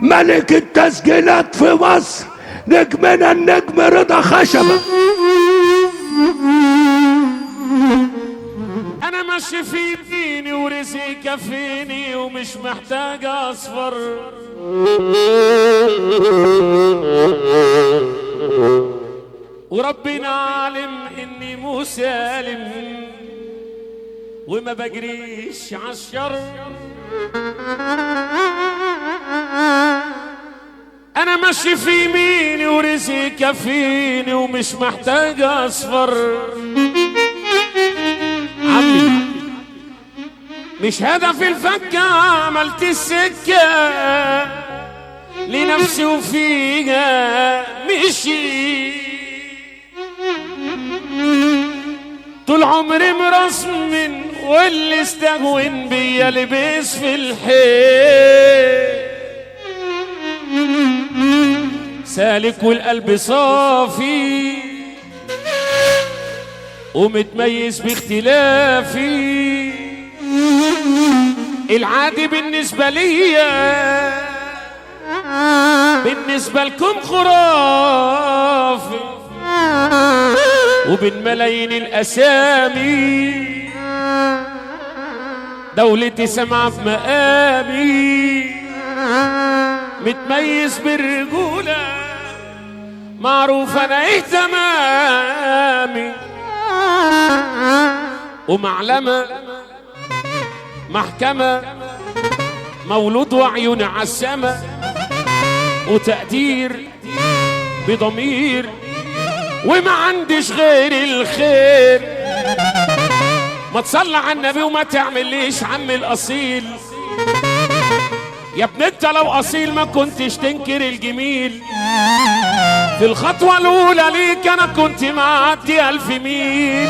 ملك التسجيلات في مصر نجمنا النجم رضا خشبة. انا ماشي في ديني ورزقي كفيني ومش محتاج اصفر، وربنا عالم اني مسالم وما بجريش عالشر. انا ماشي في يميني ورزقي كفيني ومش محتاج اصفر. عمي مش هدف الفكة، عملت السكة لنفسي وفيها مشي. طول عمري مرسمن واللي استهون بيا لبس في الحيط. سالك والقلب صافي ومتميز باختلافي. العادي بالنسبة ليا بالنسبة لكم خرافي، وبين ملايين الأسامي دولتي سمعة بمقامي. متميز بالرجولة معروف أنا إيه تمامي، ومعلمة محكمة مولود وعيون عالسما، وتقدير بضمير وما عندش غير الخير. ما تصلى على النبي وما تعمليش عم الأصيل. يا ابن انت لو أصيل ما كنتش تنكر الجميل. في الخطوة الأولى ليك أنا كنت معدي 1000 ميل.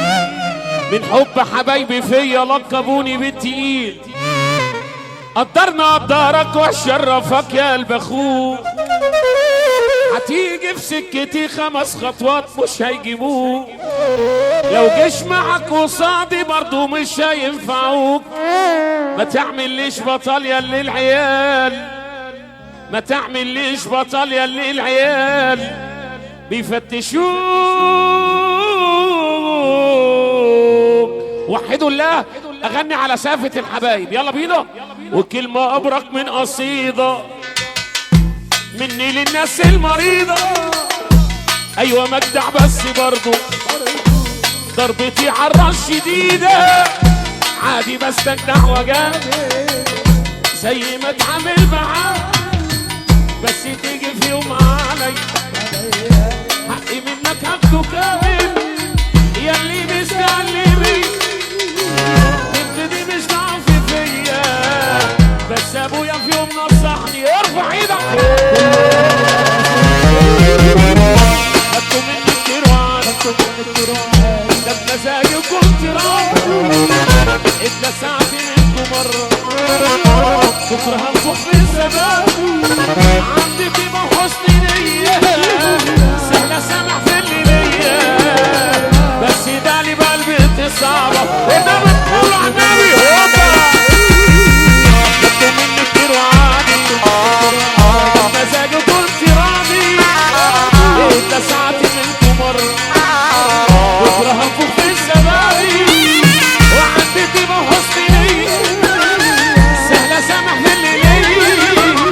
من حب حبايبي فيا لقبوني بالتقيل. قدرنا قدرك وشرفك يا قلب اخوك. هتيجي في سكتي 5 خطوات مش هيجيبوك. لو جيش معك قصادي برضو مش هينفعوك. ما تعمليش بطل يا اللي العيال، ما تعمليش بطل يا اللي العيال بيفتشوك. وحدوا الله اغني على سافة الحبايب، يلا بينا. وكلمة ابرك من قصيدة مني للناس المريضة. ايوه مجدع بس برضو ضربتي عالراس شديدة. عادي بستجدع وجعني زي ما اتعامل معاه، بس تيجي في يوم علي حقي منك هاخده كامل. ياللي مستعلمي دي مش ضعف فيا، بس ابويا في يوم نصحني ارفع ايدك. خدتوا مني كتير وعدتوا ده بمزاجي وكنت راضي. اتلسعت منكم مرة بكره هنفخ في الزمان. عندي طيبة وحسن نية سهلة سامح في اللي ليا، بس دالي بقلبي صعبة وده بتقول على النبي هوبا. خدتوا مني كتير وعادي بمزاجي وكنت راضي. اتلسعت منكم مرة بكره هنفخ في الزمان. وعندي طيبة وحسن نية سهلة سامح في اللي ليا،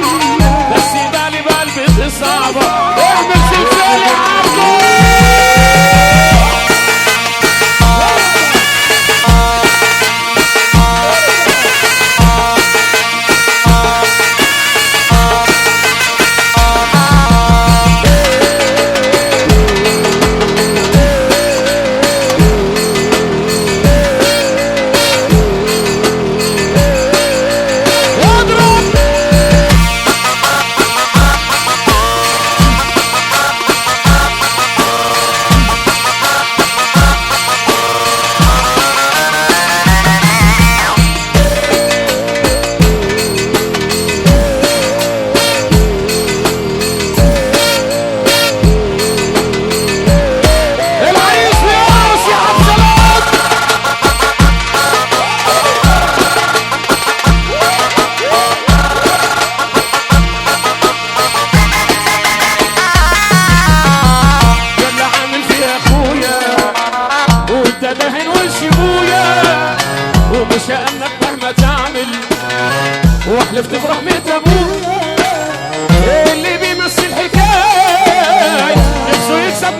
وحلفت برحمة ابوه اللي بيمثل حكاية نفسه يكسب